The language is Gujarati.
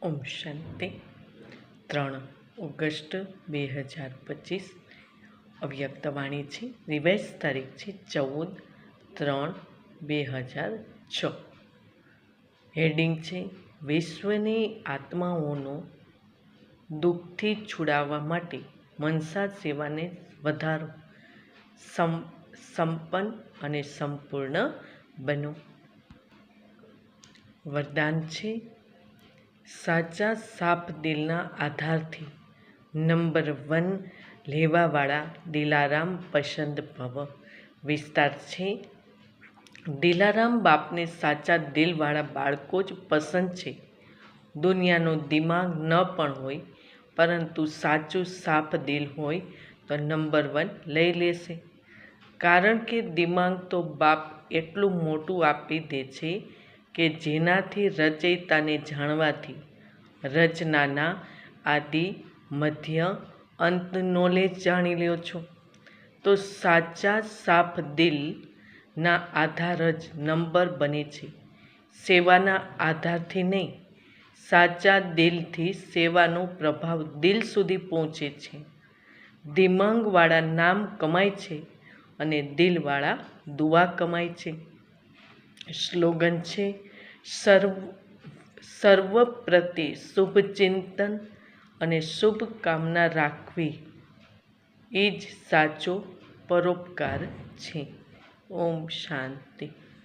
ઓમ શાંતિ 3 ઓગસ્ટ 2025 અવ્યક્ત વાણી છે. રિવાઇઝ તારીખ છે 14/3/2006. હેડિંગ છે વિશ્વની આત્માઓનો દુઃખથી છૂડાવવા માટે મનસા સેવાને વધારો, સંપન્ન અને સંપૂર્ણ બનો. વરદાન છે સાચા સાફ દિલના આધારથી નંબર 1 લેવાવાળા દિલારામ પસંદ ભવ. વિસ્તાર છે દિલારામ બાપને સાચા દિલવાળા બાળકો જ પસંદ છે. દુનિયાનો દિમાગ ન પણ હોય, પરંતુ સાચું સાફ દિલ હોય તો નંબર 1 લઈ લેશે. કારણ કે દિમાગ તો બાપ એટલું મોટું આપી દે છે કે જેનાથી રચયિતાને જાણવાથી રચનાના આદિ, મધ્ય, અંત નોલેજ જાણી લ્યો છો. તો સાચા સાફ દિલના આધાર જ નંબર બને છે, સેવાના આધારથી નહીં. સાચા દિલથી સેવાનો પ્રભાવ દિલ સુધી પહોંચે છે. દિમાગવાળા નામ કમાય છે અને દિલવાળા દુઆ કમાય છે. સ્લોગન છે સર્વ પ્રત્યે શુભચિંતન અને શુભકામના રાખવી એ જ સાચો પરોપકાર છે. ઓમ શાંતિ.